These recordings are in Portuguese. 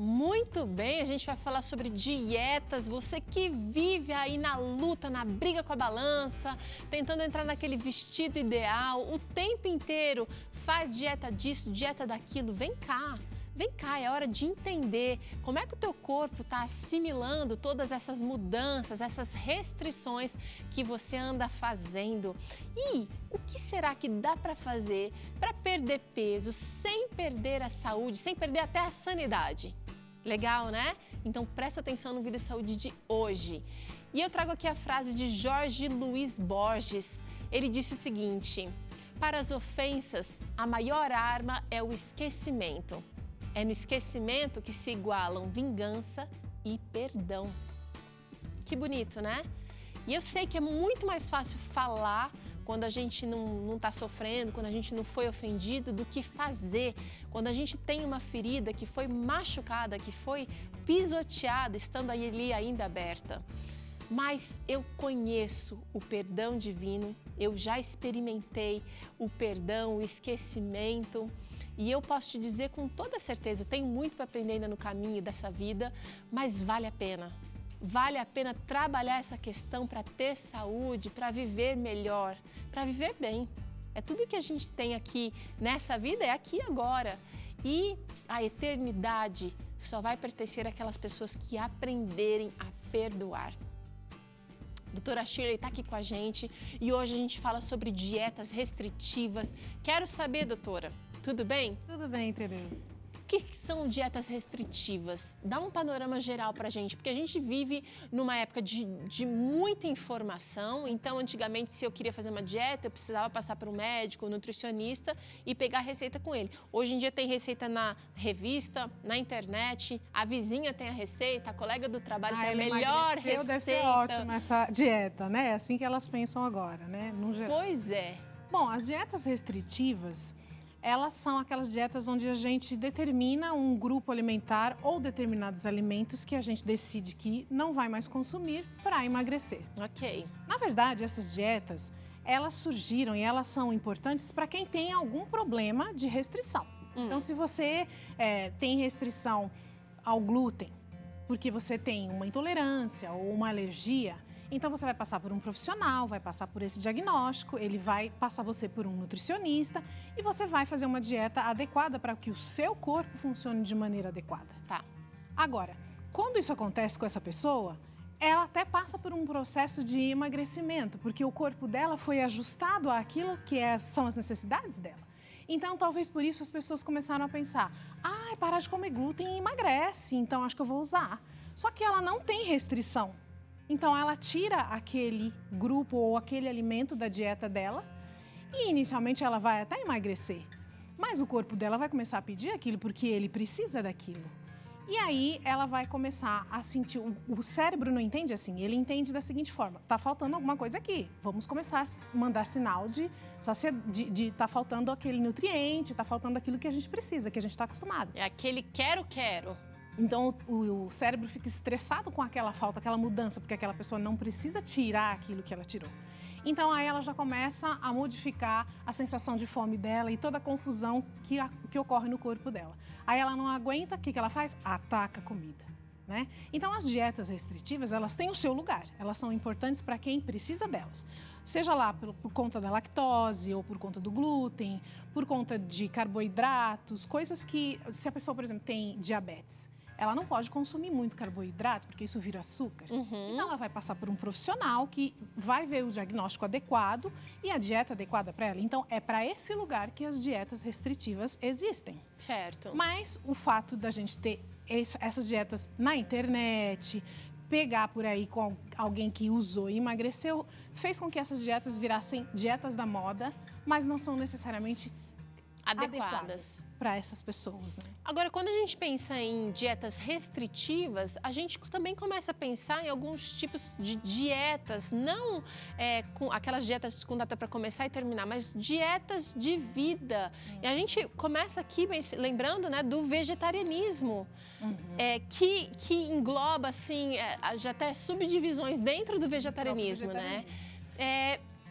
Muito bem, a gente vai falar sobre dietas. Você que vive aí na luta, na briga com a balança, tentando entrar naquele vestido ideal, o tempo inteiro faz dieta disso, dieta daquilo. Vem cá, é hora de entender como é que o teu corpo está assimilando todas essas mudanças, essas restrições que você anda fazendo. E o que será que dá para fazer para perder peso sem perder a saúde, sem perder até a sanidade? Legal, né? Então presta atenção no Vida e Saúde de hoje. E eu trago aqui a frase de Jorge Luiz Borges. Ele disse o seguinte: para as ofensas, a maior arma é o esquecimento. É no esquecimento que se igualam vingança e perdão. Que bonito, né? E eu sei que é muito mais fácil falar quando a gente não está sofrendo, quando a gente não foi ofendido, do que fazer. Quando a gente tem uma ferida que foi machucada, que foi pisoteada, estando ali ainda aberta. Mas eu conheço o perdão divino, eu já experimentei o perdão, o esquecimento. E eu posso te dizer com toda certeza, tenho muito para aprender ainda no caminho dessa vida, mas vale a pena. Vale a pena trabalhar essa questão para ter saúde, para viver melhor, para viver bem. É tudo que a gente tem aqui nessa vida, é aqui e agora. E a eternidade só vai pertencer àquelas pessoas que aprenderem a perdoar. Doutora Shirley está aqui com a gente e hoje a gente fala sobre dietas restritivas. Quero saber, doutora, tudo bem? Tudo bem, Tereza. O que são dietas restritivas? Dá um panorama geral para a gente, porque a gente vive numa época de muita informação. Então, antigamente, se eu queria fazer uma dieta, eu precisava passar para um médico, um nutricionista e pegar a receita com ele. Hoje em dia tem receita na revista, na internet, a vizinha tem a receita, a colega do trabalho tem a melhor receita. Deve ser ótima essa dieta, né? É assim que elas pensam agora, né? No geral. Pois é. Bom, as dietas restritivas, elas são aquelas dietas onde a gente determina um grupo alimentar ou determinados alimentos que a gente decide que não vai mais consumir para emagrecer. Ok. Na verdade, essas dietas, elas surgiram e elas são importantes para quem tem algum problema de restrição. Então, se você tem restrição ao glúten, porque você tem uma intolerância ou uma alergia, então você vai passar por um profissional, vai passar por esse diagnóstico, ele vai passar você por um nutricionista e você vai fazer uma dieta adequada para que o seu corpo funcione de maneira adequada. Tá. Agora, quando isso acontece com essa pessoa, ela até passa por um processo de emagrecimento, porque o corpo dela foi ajustado àquilo que são as necessidades dela. Então, talvez por isso as pessoas começaram a pensar, parar de comer glúten emagrece, então acho que eu vou usar. Só que ela não tem restrição. Então, ela tira aquele grupo ou aquele alimento da dieta dela e, inicialmente, ela vai até emagrecer. Mas o corpo dela vai começar a pedir aquilo porque ele precisa daquilo. E aí, ela vai começar a sentir... O cérebro não entende assim, ele entende da seguinte forma. Tá faltando alguma coisa aqui. Vamos começar a mandar sinal de tá faltando aquele nutriente, tá faltando aquilo que a gente precisa, que a gente está acostumado. É aquele quero. Então, o cérebro fica estressado com aquela falta, aquela mudança, porque aquela pessoa não precisa tirar aquilo que ela tirou. Então, aí ela já começa a modificar a sensação de fome dela e toda a confusão que ocorre no corpo dela. Aí ela não aguenta, o que ela faz? Ataca a comida, né? Então, as dietas restritivas, elas têm o seu lugar. Elas são importantes para quem precisa delas. Seja lá por conta da lactose, ou por conta do glúten, por conta de carboidratos, coisas que, se a pessoa, por exemplo, tem diabetes, ela não pode consumir muito carboidrato, porque isso vira açúcar. Então, ela vai passar por um profissional que vai ver o diagnóstico adequado e a dieta adequada para ela. Então, é para esse lugar que as dietas restritivas existem. Certo. Mas o fato da gente ter essas dietas na internet, pegar por aí com alguém que usou e emagreceu, fez com que essas dietas virassem dietas da moda, mas não são necessariamente adequadas para essas pessoas, né? Agora, quando a gente pensa em dietas restritivas, a gente também começa a pensar em alguns tipos de dietas, não com aquelas dietas com data para começar e terminar, mas dietas de vida. E a gente começa aqui lembrando, né, do vegetarianismo, que engloba assim, já até subdivisões dentro do vegetarianismo, né?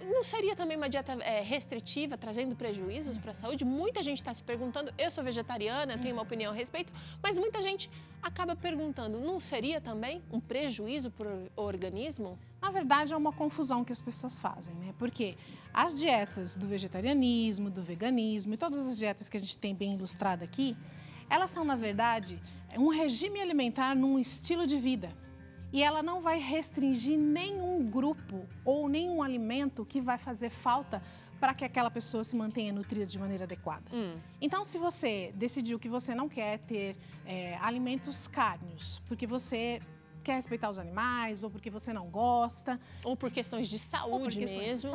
Não seria também uma dieta restritiva, trazendo prejuízos para a saúde? Muita gente está se perguntando, eu sou vegetariana, eu tenho uma opinião a respeito, mas muita gente acaba perguntando, não seria também um prejuízo para o organismo? Na verdade, é uma confusão que as pessoas fazem, né? Porque as dietas do vegetarianismo, do veganismo e todas as dietas que a gente tem bem ilustrada aqui, elas são, na verdade, um regime alimentar num estilo de vida. E ela não vai restringir nenhum grupo ou nenhum alimento que vai fazer falta para que aquela pessoa se mantenha nutrida de maneira adequada. Então, se você decidiu que você não quer ter alimentos cárneos, porque você quer respeitar os animais, ou porque você não gosta, ou por questões de saúde mesmo,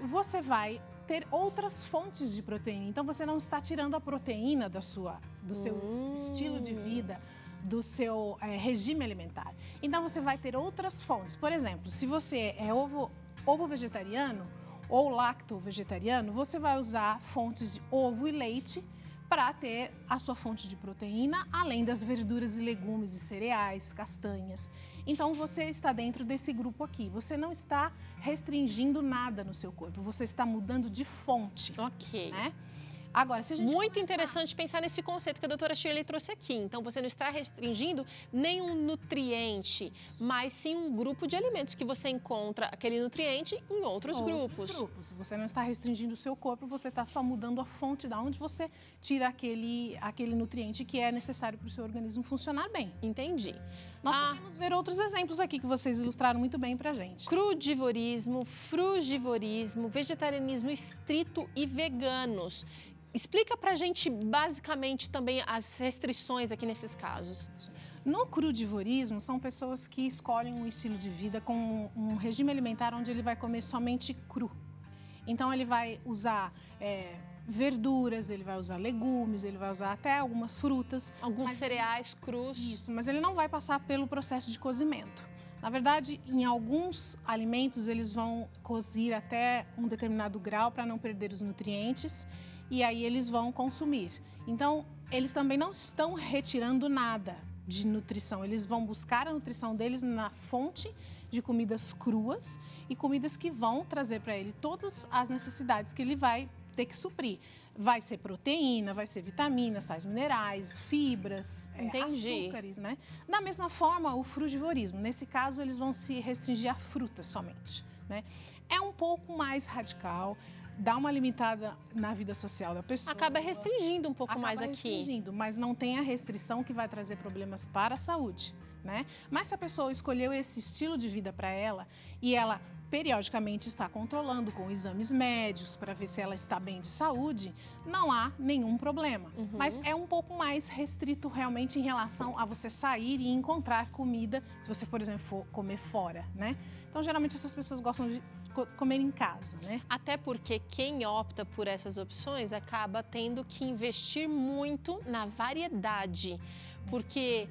você vai ter outras fontes de proteína. Então, você não está tirando a proteína do seu estilo de vida, do seu regime alimentar. Então, você vai ter outras fontes. Por exemplo, se você é ovo vegetariano ou lacto vegetariano, você vai usar fontes de ovo e leite para ter a sua fonte de proteína, além das verduras e legumes e cereais, castanhas. Então, você está dentro desse grupo aqui. Você não está restringindo nada no seu corpo, você está mudando de fonte. Ok. Né? Agora, se a gente Muito interessante pensar nesse conceito que a doutora Shirley trouxe aqui. Então, você não está restringindo nenhum nutriente, mas sim um grupo de alimentos que você encontra aquele nutriente em outros grupos. Você não está restringindo o seu corpo, você está só mudando a fonte de onde você tira aquele nutriente que é necessário para o seu organismo funcionar bem. Entendi. Nós podemos ver outros exemplos aqui que vocês ilustraram muito bem para a gente. Crudivorismo, frugivorismo, vegetarianismo estrito e veganos. Explica pra gente, basicamente, também as restrições aqui nesses casos. No crudivorismo, são pessoas que escolhem um estilo de vida com um regime alimentar onde ele vai comer somente cru. Então, ele vai usar verduras, ele vai usar legumes, ele vai usar até algumas frutas. Alguns cereais crus. Isso, mas ele não vai passar pelo processo de cozimento. Na verdade, em alguns alimentos, eles vão cozir até um determinado grau para não perder os nutrientes. E aí eles vão consumir. Então, eles também não estão retirando nada de nutrição. Eles vão buscar a nutrição deles na fonte de comidas cruas e comidas que vão trazer para ele todas as necessidades que ele vai ter que suprir. Vai ser proteína, vai ser vitaminas, sais minerais, fibras, açúcares, né? Da mesma forma, o frugivorismo. Nesse caso, eles vão se restringir a frutas somente, né? É um pouco mais radical. Dá uma limitada na vida social da pessoa. Acaba restringindo um pouco mais aqui. Mas não tem a restrição que vai trazer problemas para a saúde, né? Mas se a pessoa escolheu esse estilo de vida para ela e ela periodicamente está controlando com exames médicos para ver se ela está bem de saúde, não há nenhum problema. Mas é um pouco mais restrito realmente em relação a você sair e encontrar comida, se você, por exemplo, for comer fora, né? Então, geralmente, essas pessoas gostam de comer em casa, né? Até porque quem opta por essas opções acaba tendo que investir muito na variedade. Porque,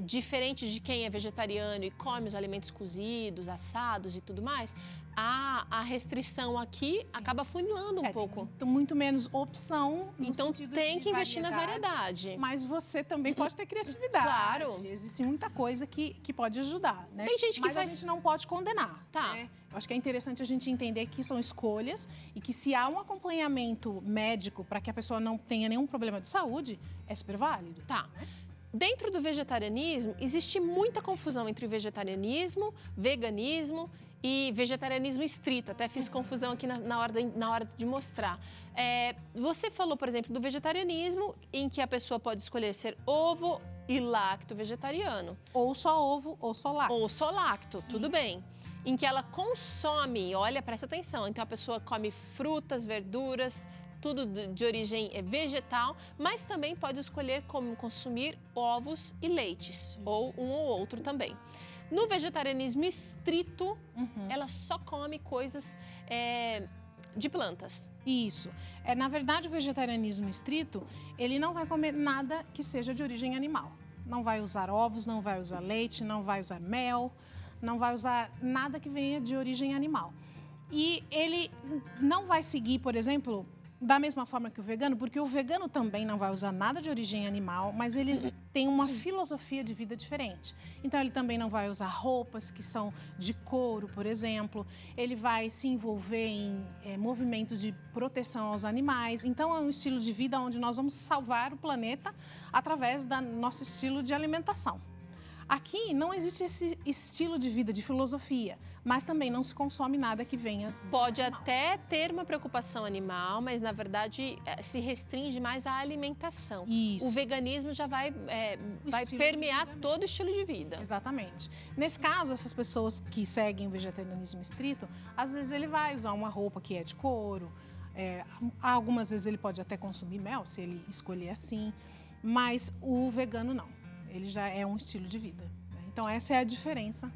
diferente de quem é vegetariano e come os alimentos cozidos, assados e tudo mais, a restrição aqui acaba funilando um pouco. Muito menos opção. Então, tem que investir na variedade. Mas você também pode ter criatividade. Claro. Existe muita coisa que pode ajudar, né? Tem gente que mas a gente não pode condenar. Tá. Né? Eu acho que é interessante a gente entender que são escolhas e que se há um acompanhamento médico para que a pessoa não tenha nenhum problema de saúde, é super válido. Tá. Dentro do vegetarianismo, existe muita confusão entre vegetarianismo, veganismo e vegetarianismo estrito. Até fiz confusão aqui na hora de mostrar. Você falou, por exemplo, do vegetarianismo, em que a pessoa pode escolher ser ovo e lacto vegetariano. Ou só ovo ou só lacto. Ou só lacto, tudo bem. Em que ela consome, olha, presta atenção, então a pessoa come frutas, verduras, tudo de origem vegetal, mas também pode escolher como consumir ovos e leites, ou um ou outro também. No vegetarianismo estrito, ela só come coisas de plantas. Isso. Na verdade, o vegetarianismo estrito, ele não vai comer nada que seja de origem animal. Não vai usar ovos, não vai usar leite, não vai usar mel, não vai usar nada que venha de origem animal. E ele não vai seguir, por exemplo, da mesma forma que o vegano, porque o vegano também não vai usar nada de origem animal, mas eles têm uma filosofia de vida diferente. Então, ele também não vai usar roupas que são de couro, por exemplo. Ele vai se envolver em movimentos de proteção aos animais. Então, é um estilo de vida onde nós vamos salvar o planeta através do nosso estilo de alimentação. Aqui não existe esse estilo de vida, de filosofia, mas também não se consome nada que venha do Pode animal. até ter uma preocupação animal, mas na verdade se restringe mais à alimentação. Isso. O veganismo já vai estilo de permear vida todo o estilo de vida. Exatamente. Nesse caso, essas pessoas que seguem o vegetarianismo estrito, às vezes ele vai usar uma roupa que é de couro, algumas vezes ele pode até consumir mel, se ele escolher assim, mas o vegano não. Ele já é um estilo de vida, né? Então, essa é a diferença.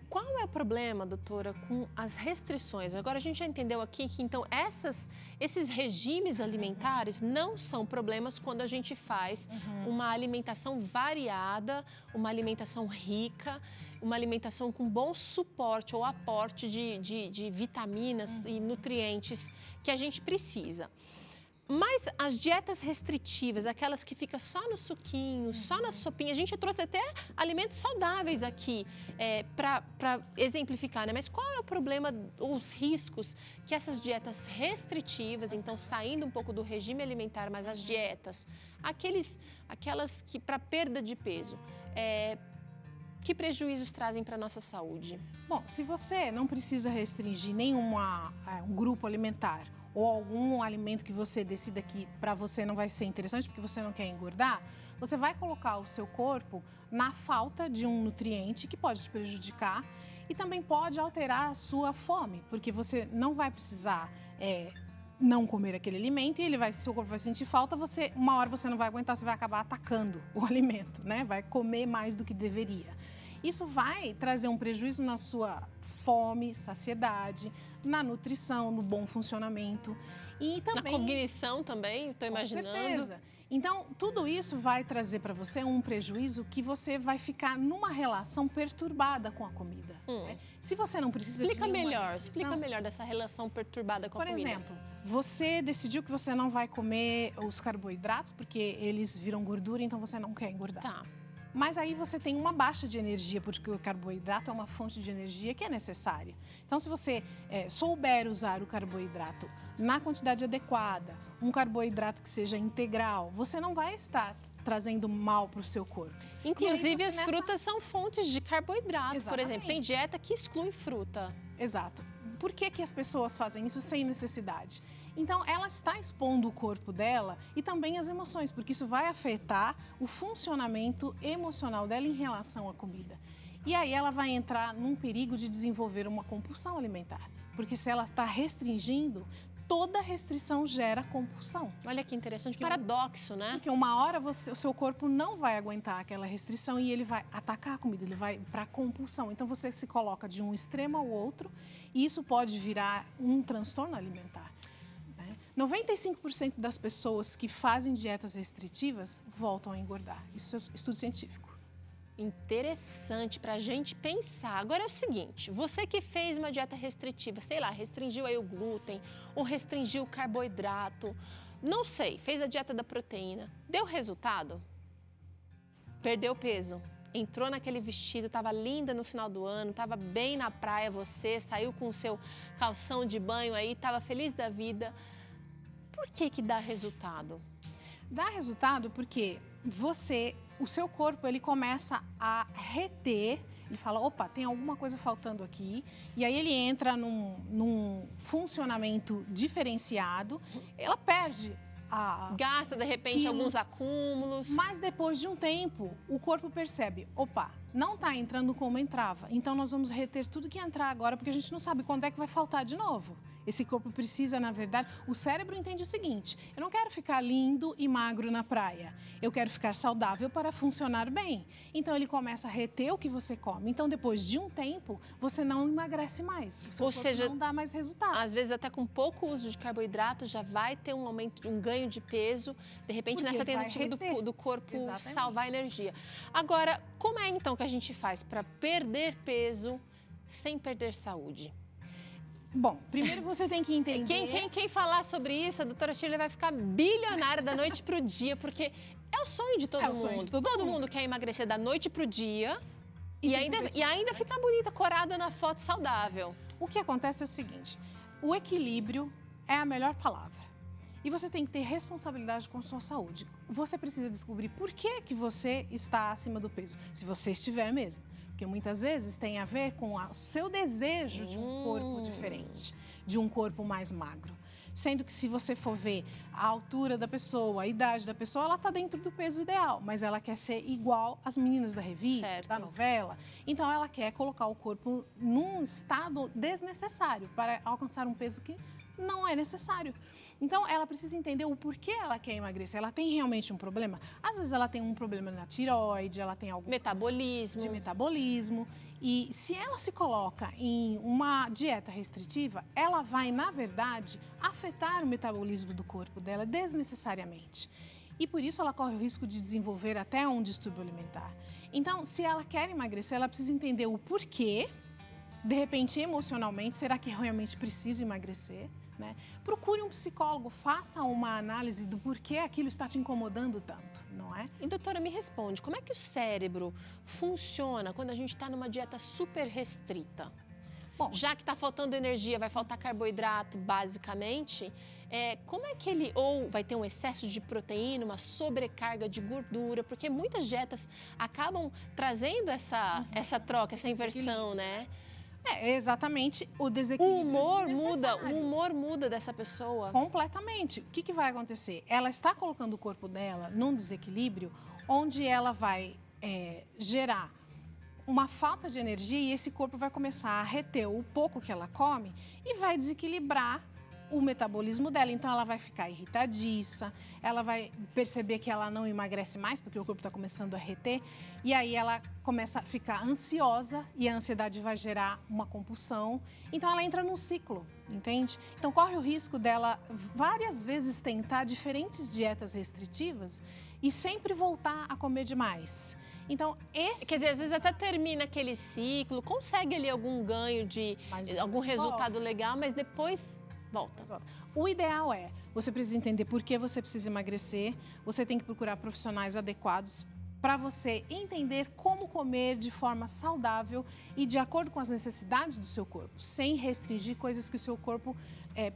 Qual é o problema, doutora, com as restrições? Agora, a gente já entendeu aqui que, então, esses regimes alimentares não são problemas quando a gente faz uma alimentação variada, uma alimentação rica, uma alimentação com bom suporte ou aporte de vitaminas e nutrientes que a gente precisa. Mas as dietas restritivas, aquelas que ficam só no suquinho, só na sopinha, a gente trouxe até alimentos saudáveis aqui para exemplificar, né? Mas qual é o problema, os riscos que essas dietas restritivas, então saindo um pouco do regime alimentar, mas as dietas, aquelas que para perda de peso, que prejuízos trazem para a nossa saúde? Bom, se você não precisa restringir um grupo alimentar, ou algum alimento que você decida que para você não vai ser interessante porque você não quer engordar, você vai colocar o seu corpo na falta de um nutriente que pode te prejudicar e também pode alterar a sua fome, porque você não vai precisar não comer aquele alimento e seu corpo vai sentir falta, uma hora você não vai aguentar, você vai acabar atacando o alimento, né? Vai comer mais do que deveria. Isso vai trazer um prejuízo na sua fome, saciedade, na nutrição, no bom funcionamento e também na cognição também, estou imaginando. Com certeza. Então, tudo isso vai trazer para você um prejuízo que você vai ficar numa relação perturbada com a comida. Né? Se você não precisa Explica melhor dessa relação perturbada com a comida. Por exemplo, você decidiu que você não vai comer os carboidratos porque eles viram gordura, então você não quer engordar. Tá. Mas aí você tem uma baixa de energia, porque o carboidrato é uma fonte de energia que é necessária. Então, se você souber usar o carboidrato na quantidade adequada, um carboidrato que seja integral, você não vai estar trazendo mal para o seu corpo. Inclusive, as frutas são fontes de carboidrato. Exatamente. Por exemplo, tem dieta que exclui fruta. Exato. Por que as pessoas fazem isso sem necessidade? Então, ela está expondo o corpo dela e também as emoções, porque isso vai afetar o funcionamento emocional dela em relação à comida. E aí ela vai entrar num perigo de desenvolver uma compulsão alimentar, porque se ela está restringindo, toda restrição gera compulsão. Olha que interessante, paradoxo, né? Porque uma hora o seu corpo não vai aguentar aquela restrição e ele vai atacar a comida, ele vai para a compulsão. Então, você se coloca de um extremo ao outro e isso pode virar um transtorno alimentar. 95% das pessoas que fazem dietas restritivas voltam a engordar. Isso é estudo científico. Interessante para a gente pensar. Agora é o seguinte, você que fez uma dieta restritiva, sei lá, restringiu aí o glúten ou restringiu o carboidrato, não sei, fez a dieta da proteína, deu resultado? Perdeu peso? Entrou naquele vestido, estava linda no final do ano, estava bem na praia você, saiu com o seu calção de banho aí, estava feliz da vida. Por que dá resultado? Dá resultado porque o seu corpo, ele começa a reter, ele fala, opa, tem alguma coisa faltando aqui, e aí ele entra num funcionamento diferenciado, ela perde gasta, de repente, alguns acúmulos. Mas depois de um tempo, o corpo percebe, opa, não está entrando como entrava, então nós vamos reter tudo que entrar agora, porque a gente não sabe quando é que vai faltar de novo. Esse corpo precisa, na verdade, o cérebro entende o seguinte, eu não quero ficar lindo e magro na praia, eu quero ficar saudável para funcionar bem. Então, ele começa a reter o que você come. Então, depois de um tempo, você não emagrece mais. O seu corpo não dá mais resultado. Às vezes, até com pouco uso de carboidrato, já vai ter um aumento, um ganho de peso, de repente, nessa tentativa do corpo salvar energia. Agora, como é então que a gente faz para perder peso sem perder saúde? Bom, primeiro você tem que entender... Quem falar sobre isso, a doutora Shirley vai ficar bilionária da noite pro dia, porque é o sonho de todo mundo. Sonho de todo mundo quer emagrecer da noite pro dia E e ainda ficar bonita, corada na foto saudável. O que acontece é o seguinte, o equilíbrio é a melhor palavra. E você tem que ter responsabilidade com a sua saúde. Você precisa descobrir por que você está acima do peso, se você estiver mesmo. Porque muitas vezes tem a ver com o seu desejo de um corpo diferente, de um corpo mais magro. Sendo que se você for ver a altura da pessoa, a idade da pessoa, ela está dentro do peso ideal, mas ela quer ser igual às meninas da revista, Certo. da novela. Então ela quer colocar o corpo num estado desnecessário para alcançar um peso que não é necessário. Então ela precisa entender o porquê ela quer emagrecer. Ela tem realmente um problema? Às vezes ela tem um problema na tireoide, ela tem algum Metabolismo. de metabolismo. E se ela se coloca em uma dieta restritiva, ela vai, na verdade, afetar o metabolismo do corpo dela desnecessariamente. E por isso ela corre o risco de desenvolver até um distúrbio alimentar. Então, se ela quer emagrecer, ela precisa entender o porquê, de repente, emocionalmente, será que realmente preciso emagrecer? Né? Procure um psicólogo, faça uma análise do porquê aquilo está te incomodando tanto, não é? E doutora, me responde, como é que o cérebro funciona quando a gente está numa dieta super restrita? Bom, Já que está faltando energia, vai faltar carboidrato, basicamente, como é que ele ou vai ter um excesso de proteína, uma sobrecarga de gordura, porque muitas dietas acabam trazendo essa troca, essa inversão, né? é exatamente o O desequilíbrio humor desnecessário. muda dessa pessoa. Completamente. O que vai acontecer? Ela está colocando o corpo dela num desequilíbrio onde ela vai gerar uma falta de energia e esse corpo vai começar a reter o pouco que ela come e vai desequilibrar o metabolismo dela. Então, ela vai ficar irritadiça, ela vai perceber que ela não emagrece mais, porque o corpo está começando a reter, e aí ela começa a ficar ansiosa e a ansiedade vai gerar uma compulsão. Então, ela entra num ciclo, entende? Então, corre o risco dela várias vezes tentar diferentes dietas restritivas e sempre voltar a comer demais. Então, Quer dizer, às vezes até termina aquele ciclo, consegue ali algum ganho algum resultado legal, mas depois volta. O ideal você precisa entender por que você precisa emagrecer, você tem que procurar profissionais adequados para você entender como comer de forma saudável e de acordo com as necessidades do seu corpo, sem restringir coisas que o seu corpo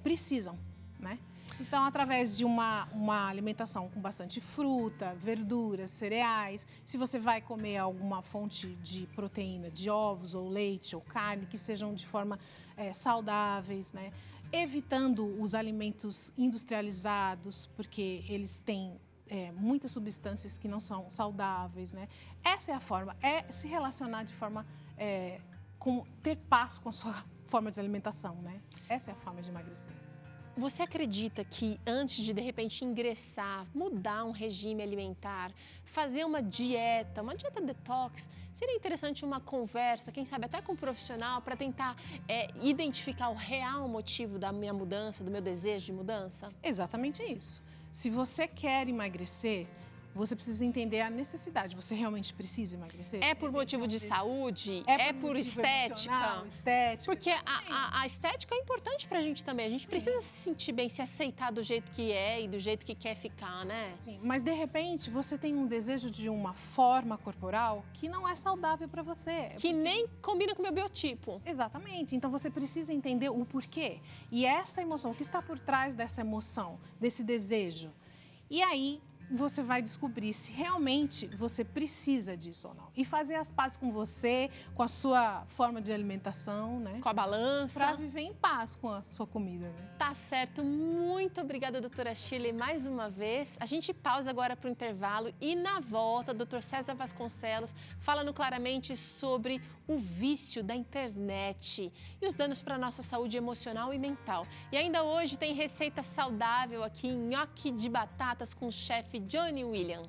precisam, né? Então, através de uma alimentação com bastante fruta, verduras, cereais, se você vai comer alguma fonte de proteína, de ovos ou leite ou carne, que sejam de forma saudáveis, né? Evitando os alimentos industrializados, porque eles têm muitas substâncias que não são saudáveis, né? Essa é a forma, se relacionar de forma, ter paz com a sua forma de alimentação, né? Essa é a forma de emagrecer. Você acredita que antes de repente ingressar, mudar um regime alimentar, fazer uma dieta detox, seria interessante uma conversa, quem sabe até com um profissional, para tentar identificar o real motivo da minha mudança, do meu desejo de mudança? Exatamente isso. Se você quer emagrecer, você precisa entender a necessidade. Você realmente precisa emagrecer? É por motivo de saúde? É por estética? Porque a estética é importante pra gente também. A gente precisa se sentir bem, se aceitar do jeito que é e do jeito que quer ficar, né? Sim, mas de repente você tem um desejo de uma forma corporal que não é saudável pra você. Que nem combina com o meu biotipo. Exatamente. Então você precisa entender o porquê. E essa emoção, o que está por trás dessa emoção, desse desejo? E aí você vai descobrir se realmente você precisa disso ou não. E fazer as pazes com você, com a sua forma de alimentação, né? Com a balança. Para viver em paz com a sua comida, né? Tá certo. Muito obrigada, doutora Shirley, mais uma vez. A gente pausa agora para o intervalo e na volta, doutor César Vasconcelos falando claramente sobre o vício da internet e os danos para a nossa saúde emocional e mental. E ainda hoje tem receita saudável aqui, nhoque de batatas com o chefe Johnny William.